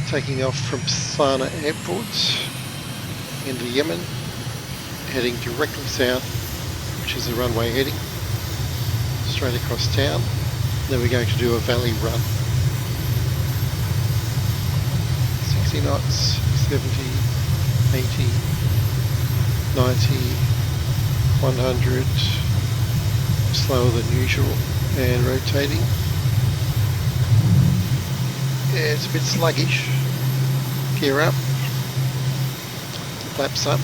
taking off from Sanaa Airport into Yemen, heading directly south, which is the runway heading, straight across town. Then we're going to do a valley run. 60 knots, 70, 80, 90, 100, slower than usual, and rotating. Yeah, it's a bit sluggish. Gear up, flaps up,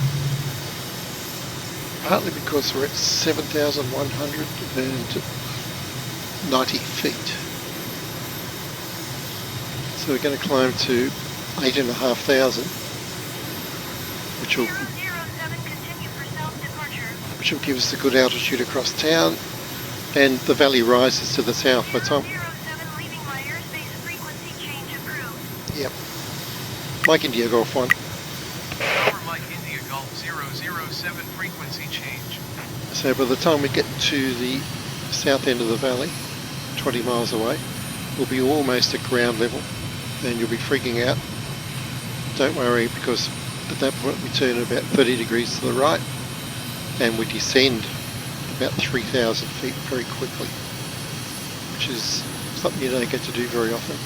partly because we're at 7,190 feet. So we're going to climb to 8,500, which will give us a good altitude across town, and the valley rises to the south by the time. Yep. Mike India Golf 1. Tower Mike India Golf 007 frequency change. So by the time we get to the south end of the valley, 20 miles away, we'll be almost at ground level, and you'll be freaking out. Don't worry, because at that point we turn about 30 degrees to the right, and we descend about 3,000 feet very quickly, which is something you don't get to do very often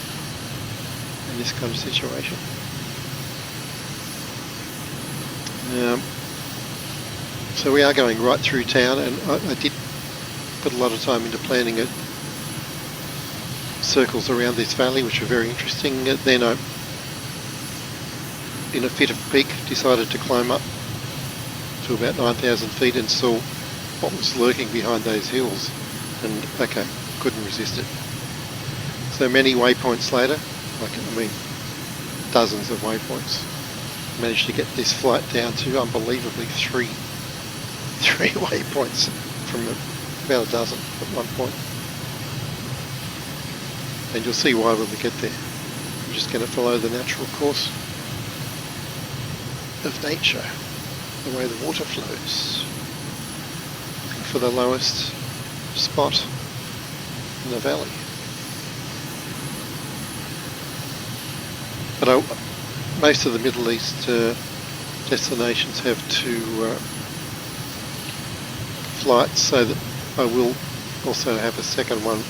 in this kind of situation. So we are going right through town, and I did put a lot of time into planning it, circles around this valley, which are very interesting. Then I, in a fit of pique, decided to climb up to about 9,000 feet and saw what was lurking behind those hills, and okay, couldn't resist it. So many waypoints later, dozens of waypoints, managed to get this flight down to unbelievably three waypoints from about a dozen at one point. And you'll see why when we get there. I'm just going to follow the natural course of nature, the way the water flows, looking for the lowest spot in the valley. But most of the Middle East destinations have two flights, so that I will also have a second one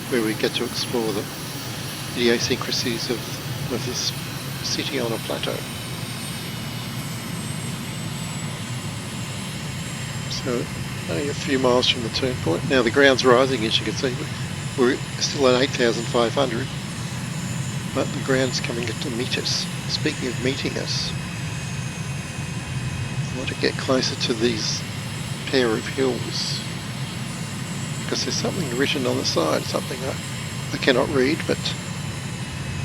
where we get to explore the idiosyncrasies of this city on a plateau. So only a few miles from the turn point. Now the ground's rising, as you can see. We're still at 8,500, but the ground's coming to meet us. Speaking of meeting us, I want to get closer to these pair of hills, because there's something written on the side, something I cannot read, but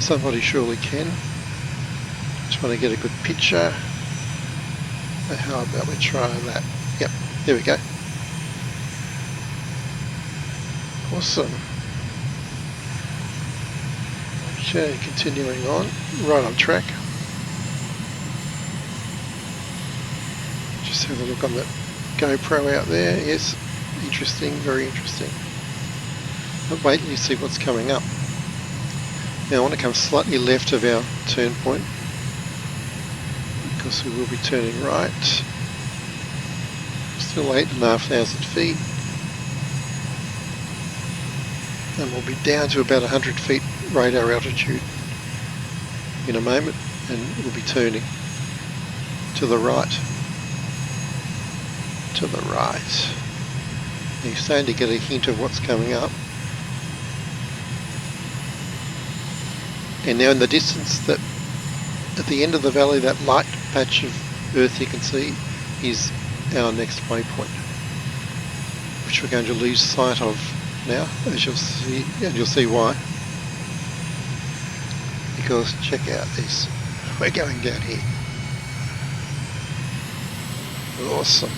somebody surely can. Just want to get a good picture. How about we try that? Yep, there we go. Awesome. Okay, continuing on, right on track. Just have a look on the GoPro out there. Yes, interesting, very interesting. But wait till you see what's coming up. Now I want to come slightly left of our turn point, because we will be turning right. Still 8,500 feet. And we'll be down to about 100 feet radar altitude in a moment, and we'll be turning to the right. To the right. And you're starting to get a hint of what's coming up. And now in the distance, that at the end of the valley, that light patch of earth you can see is our next waypoint, which we're going to lose sight of now, as you'll see, and you'll see why. Because check out this, we're going down here. Awesome.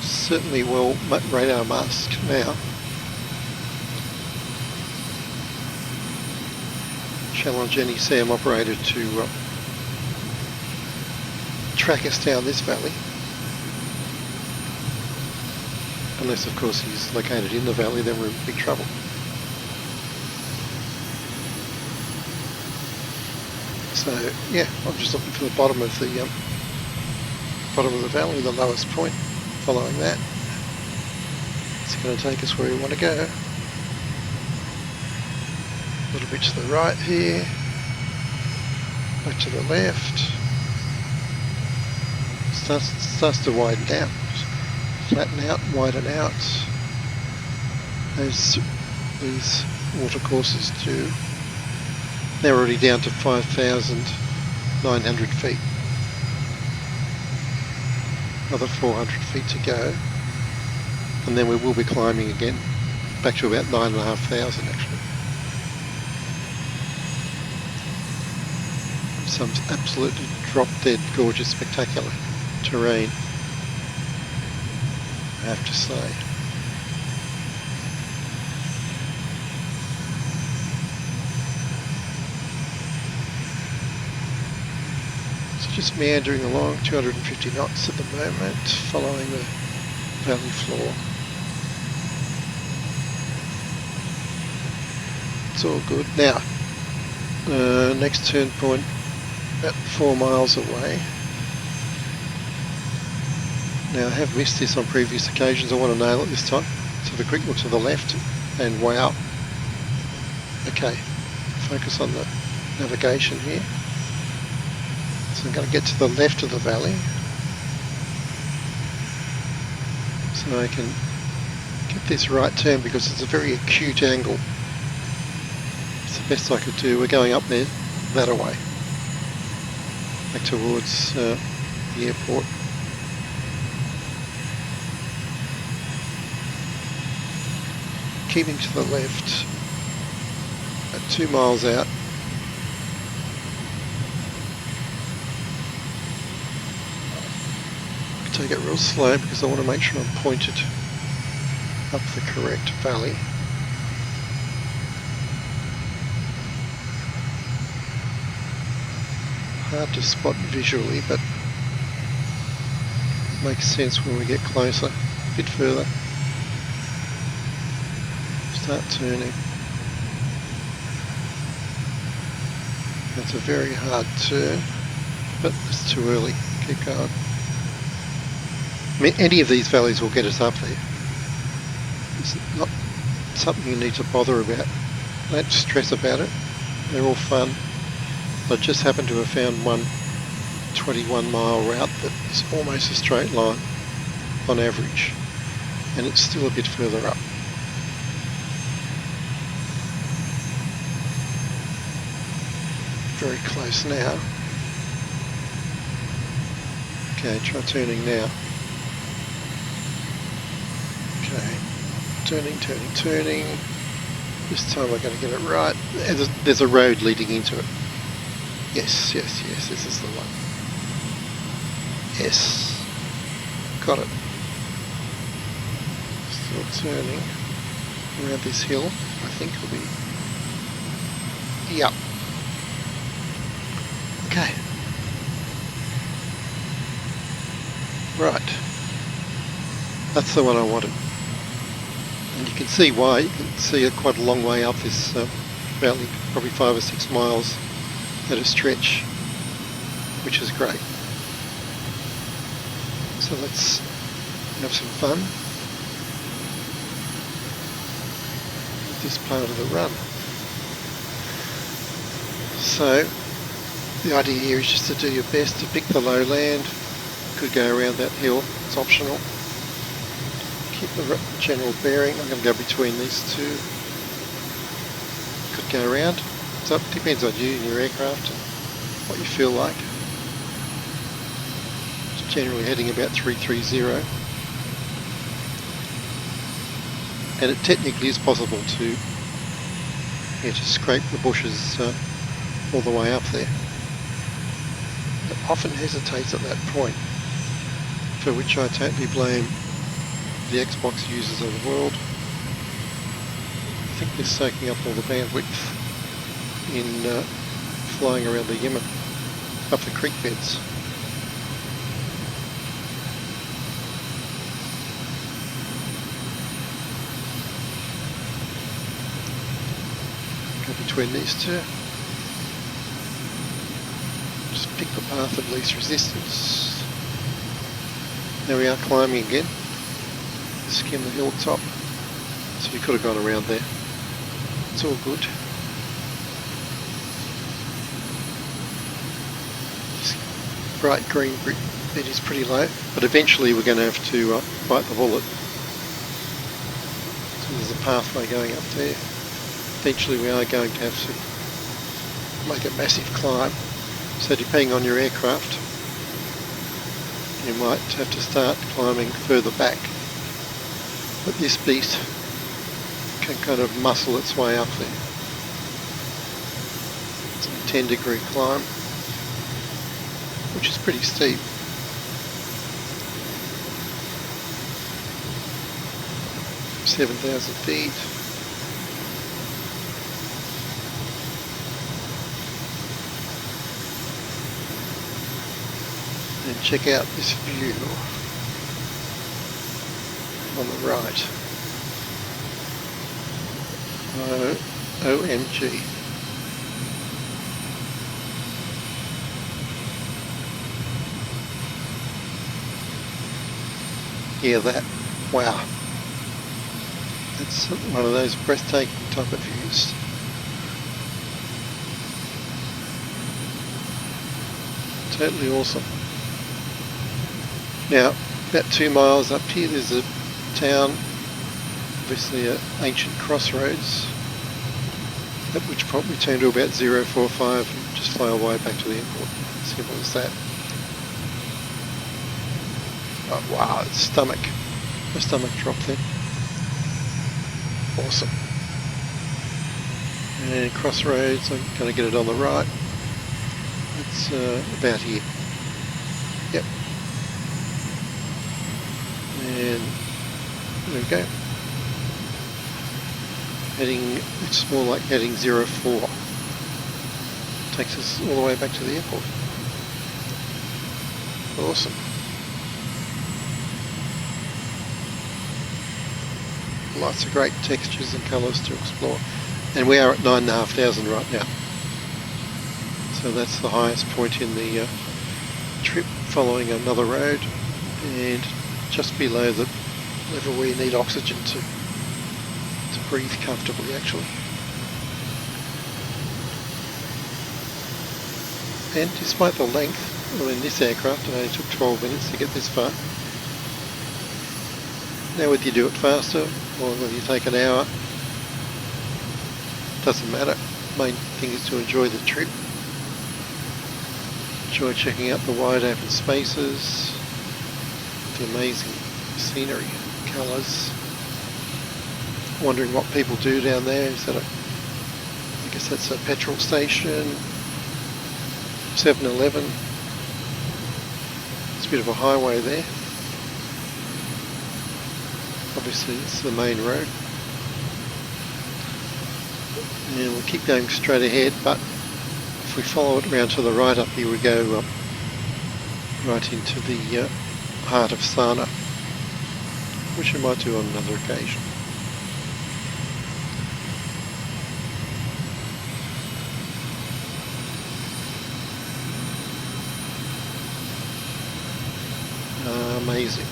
Certainly well radar masked now. Challenge any SAM operator to track us down this valley. Unless of course he's located in the valley, then we're in big trouble. So yeah, I'm just looking for the bottom of the valley, the lowest point. Following that, it's going to take us where we want to go. A little bit to the right here, back to the left. Starts to widen out, flatten out, widen out. These water courses do. They're already down to 5,900 feet. Another 400 feet to go, and then we will be climbing again, back to about 9,500 actually. Some absolutely drop-dead gorgeous, spectacular terrain, I have to say. Just meandering along, 250 knots at the moment, following the valley floor. It's all good. Now, next turn point, about 4 miles away. Now, I have missed this on previous occasions. I want to nail it this time. Let's have a quick look to the left, and wow. Okay, focus on the navigation here. So I'm going to get to the left of the valley, so I can get this right turn because it's a very acute angle. It's the best I could do. We're going up there that way, back towards the airport. Keeping to the left at 2 miles out. Take it real slow because I want to make sure I'm pointed up the correct valley. Hard to spot visually, but it makes sense when we get closer, a bit further. Start turning. That's a very hard turn, but it's too early. Keep going. I mean, any of these valleys will get us up there. It's not something you need to bother about. Don't stress about it. They're all fun. I just happen to have found one 21-mile route that is almost a straight line on average, and it's still a bit further up. Very close now. Okay, try turning now. Okay, turning. This time we're going to get it right. There's a road leading into it. Yes, this is the one. Yes, got it. Still turning around this hill. I think it'll be... Yep. Okay. Right. That's the one I wanted. And you can see why. You can see it quite a long way up this valley, probably 5 or 6 miles at a stretch, which is great. So let's have some fun with this part of the run. So the idea here is just to do your best to pick the low land. Could go around that hill, it's optional. Keep the general bearing. I'm going to go between these two. Could go around. So it depends on you and your aircraft and what you feel like. It's generally heading about 330. And it technically is possible to scrape the bushes all the way up there. It often hesitates at that point, for which I totally blame the Xbox users of the world. I think they're soaking up all the bandwidth in flying around the Yemen, up the creek beds. Go between these two. pick the path of least resistance. There we are, climbing again. Skim the hilltop. So we could have gone around there. It's all good. This bright green bit is pretty low, but eventually we're going to have to bite the bullet. So there's a pathway going up there. Eventually we are going to have to make a massive climb. So depending on your aircraft, you might have to start climbing further back. But this beast can kind of muscle its way up there. It's a 10-degree climb, which is pretty steep. $7,000 feet. And check out this view on the right. OMG. Hear that? Wow. It's one of those breathtaking type of views. Totally awesome. Now, about 2 miles up here, there's a town, obviously an ancient crossroads, at which point we turn to about 045 and just fly our way back to the airport. Simple as that. Oh, wow, my stomach dropped then. Awesome. And crossroads, I'm going to get it on the right. It's about here. Yep. And there we go. It's more like heading 04. Takes us all the way back to the airport. Awesome. Lots of great textures and colours to explore. And we are at 9,500 right now. So that's the highest point in the trip, following another road, and just below the level where you need oxygen to breathe comfortably, actually. And despite the length, well, in this aircraft it only took 12 minutes to get this far. Now whether you do it faster or whether you take an hour, doesn't matter. Main thing is to enjoy the trip. Enjoy checking out the wide open spaces, the amazing scenery, colours. Wondering what people do down there. Is that I guess that's a petrol station, 7-Eleven. It's a bit of a highway there. Obviously it's the main road. And we'll keep going straight ahead, but if we follow it around to the right up here, we go right into the heart of Sanaa, which we might do on another occasion. Amazing.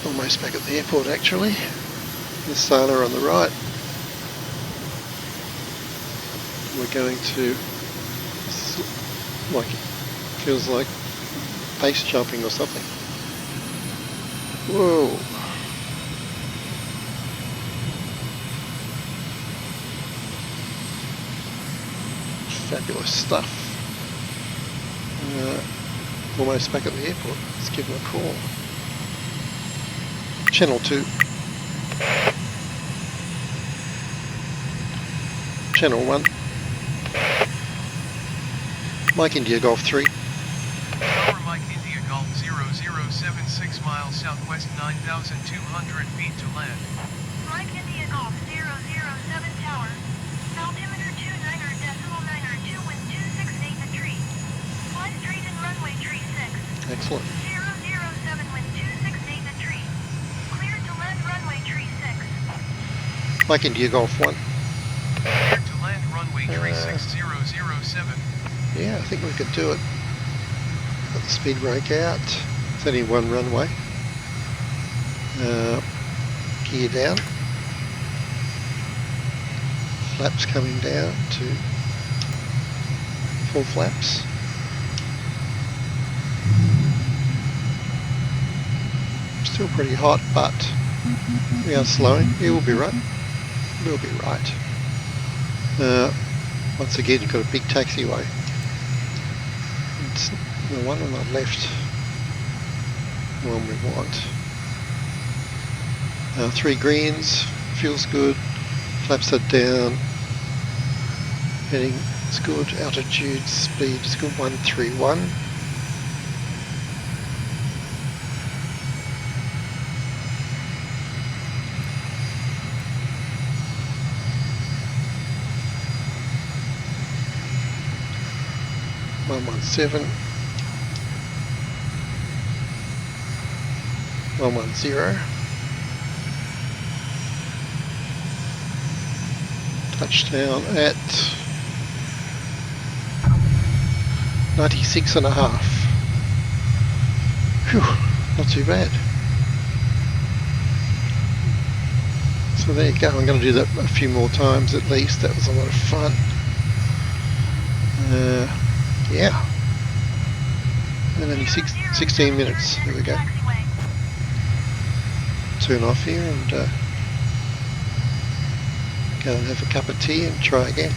Almost back at the airport actually. There's Sanaa on the right. We're going to, like, it feels like base jumping or something. Whoa. Fabulous stuff. Almost back at the airport. Let's give them a call. Channel 2. Channel 1. Mike India Golf 3. Tower Mike India Golf 0076 miles southwest, 9,200 feet to land. Mike India Golf 007 Tower. Altimeter 29.9er, wind 268 at tree. Fly straight and runway tree 6. Excellent. 007 wind 268 at tree. Cleared to land runway tree 6. Mike India Golf 1. Clear to land runway 36007. Yeah, I think we could do it. Got the speed brake out. It's only one runway. Gear down. Flaps coming down to full flaps. Still pretty hot, but we are slowing. It will be right. We'll be right. Once again, you've got a big taxiway. It's the one on the left, the one we want. 3 greens, feels good. Flaps are down. Heading is good. Altitude, speed is good. 131. .117, 110, touchdown at 96.5. Phew, not too bad. So there you go, I'm going to do that a few more times at least. That was a lot of fun. Yeah. And only 16 minutes. There we go. Turn off here and go and have a cup of tea and try again.